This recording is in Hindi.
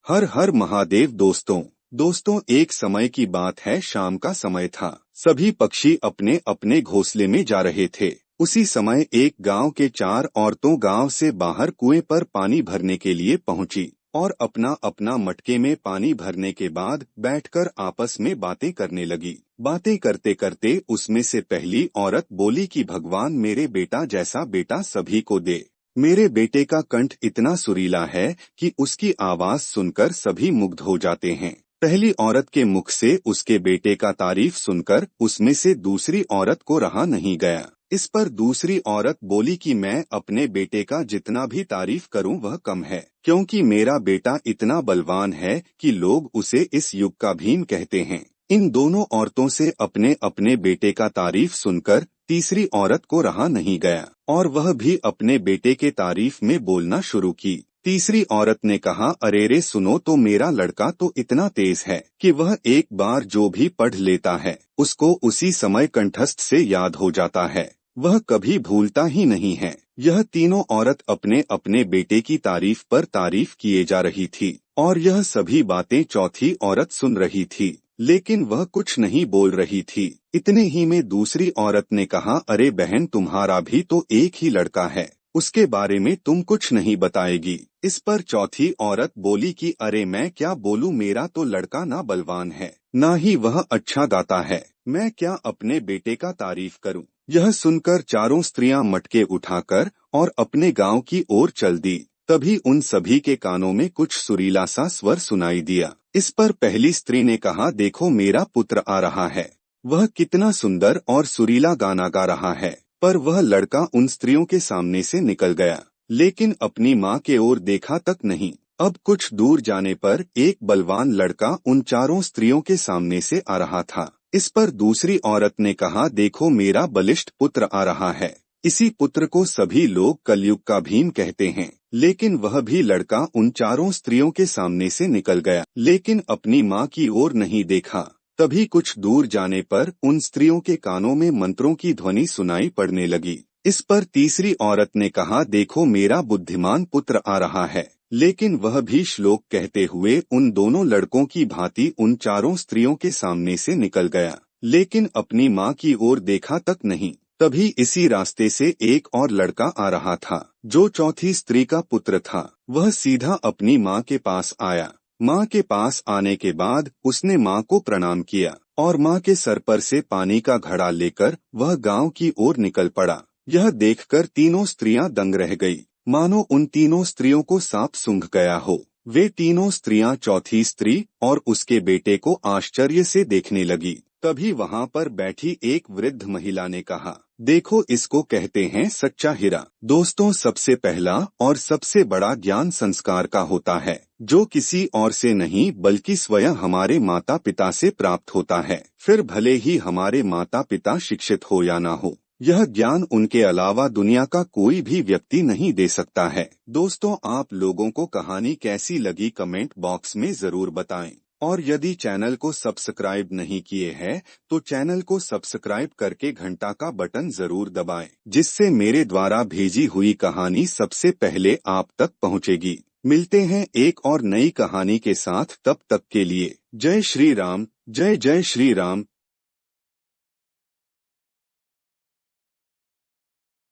हर हर महादेव दोस्तों एक समय की बात है। शाम का समय था। सभी पक्षी अपने अपने घोंसले में जा रहे थे। उसी समय एक गांव के 4 औरतों गांव से बाहर कुएं पर पानी भरने के लिए पहुंची और अपना अपना मटके में पानी भरने के बाद बैठकर आपस में बातें करने लगी। बातें करते करते उसमें से पहली औरत बोली कि भगवान मेरे बेटा जैसा बेटा सभी को दे। मेरे बेटे का कंठ इतना सुरीला है कि उसकी आवाज सुनकर सभी मुग्ध हो जाते हैं। पहली औरत के मुख से उसके बेटे का तारीफ सुनकर उसमें से दूसरी औरत को रहा नहीं गया। इस पर दूसरी औरत बोली कि मैं अपने बेटे का जितना भी तारीफ करूं वह कम है, क्योंकि मेरा बेटा इतना बलवान है कि लोग उसे इस युग का भीम कहते हैं। इन दोनों औरतों से अपने अपने बेटे का तारीफ सुनकर तीसरी औरत को रहा नहीं गया और वह भी अपने बेटे के तारीफ में बोलना शुरू की। तीसरी औरत ने कहा, अरे रे सुनो तो, मेरा लड़का तो इतना तेज है कि वह एक बार जो भी पढ़ लेता है उसको उसी समय कंठस्थ से याद हो जाता है, वह कभी भूलता ही नहीं है। यह तीनों औरत अपने अपने बेटे की तारीफ पर तारीफ किए जा रही थी और यह सभी बातें चौथी औरत सुन रही थी, लेकिन वह कुछ नहीं बोल रही थी। इतने ही में दूसरी औरत ने कहा, अरे बहन तुम्हारा भी तो एक ही लड़का है, उसके बारे में तुम कुछ नहीं बताएगी। इस पर चौथी औरत बोली कि अरे मैं क्या बोलूं, मेरा तो लड़का ना बलवान है ना ही वह अच्छा गाता है, मैं क्या अपने बेटे का तारीफ करूं। यह सुनकर चारों स्त्रियां मटके उठाकर और अपने गांव की ओर चल दी। तभी उन सभी के कानों में कुछ सुरीला सा स्वर सुनाई दिया। इस पर पहली स्त्री ने कहा, देखो मेरा पुत्र आ रहा है, वह कितना सुंदर और सुरीला गाना गा रहा है। पर वह लड़का उन स्त्रियों के सामने से निकल गया, लेकिन अपनी माँ के ओर देखा तक नहीं। अब कुछ दूर जाने पर एक बलवान लड़का उन चारों स्त्रियों के सामने से आ रहा था। इस पर दूसरी औरत ने कहा, देखो मेरा बलिष्ठ पुत्र आ रहा है। इसी पुत्र को सभी लोग कलयुग का भीम कहते हैं। लेकिन वह भी लड़का उन चारों स्त्रियों के सामने से निकल गया, लेकिन अपनी माँ की ओर नहीं देखा। तभी कुछ दूर जाने पर उन स्त्रियों के कानों में मंत्रों की ध्वनि सुनाई पड़ने लगी। इस पर तीसरी औरत ने कहा, देखो मेरा बुद्धिमान पुत्र आ रहा है। लेकिन वह भी श्लोक कहते हुए उन दोनों लड़कों की भांति उन चारों स्त्रियों के सामने से निकल गया, लेकिन अपनी माँ की ओर देखा तक नहीं। तभी इसी रास्ते से एक और लड़का आ रहा था, जो चौथी स्त्री का पुत्र था। वह सीधा अपनी माँ के पास आया। माँ के पास आने के बाद उसने माँ को प्रणाम किया और माँ के सर पर से पानी का घड़ा लेकर वह गांव की ओर निकल पड़ा। यह देखकर तीनों स्त्रियां दंग रह गई, मानो उन तीनों स्त्रियों को सांप सूंघ गया हो। वे तीनों स्त्रियां चौथी स्त्री और उसके बेटे को आश्चर्य से देखने लगी। तभी वहां पर बैठी एक वृद्ध महिला ने कहा, देखो इसको कहते हैं सच्चा हीरा। दोस्तों सबसे पहला और सबसे बड़ा ज्ञान संस्कार का होता है, जो किसी और से नहीं बल्कि स्वयं हमारे माता पिता से प्राप्त होता है। फिर भले ही हमारे माता पिता शिक्षित हो या ना हो, यह ज्ञान उनके अलावा दुनिया का कोई भी व्यक्ति नहीं दे सकता है। दोस्तों आप लोगों को कहानी कैसी लगी कमेंट बॉक्स में जरूर बताएं, और यदि चैनल को सब्सक्राइब नहीं किए हैं तो चैनल को सब्सक्राइब करके घंटा का बटन जरूर दबाएं, जिससे मेरे द्वारा भेजी हुई कहानी सबसे पहले आप तक पहुंचेगी। मिलते हैं एक और नई कहानी के साथ, तब तक के लिए जय श्री राम, जय जय श्री राम।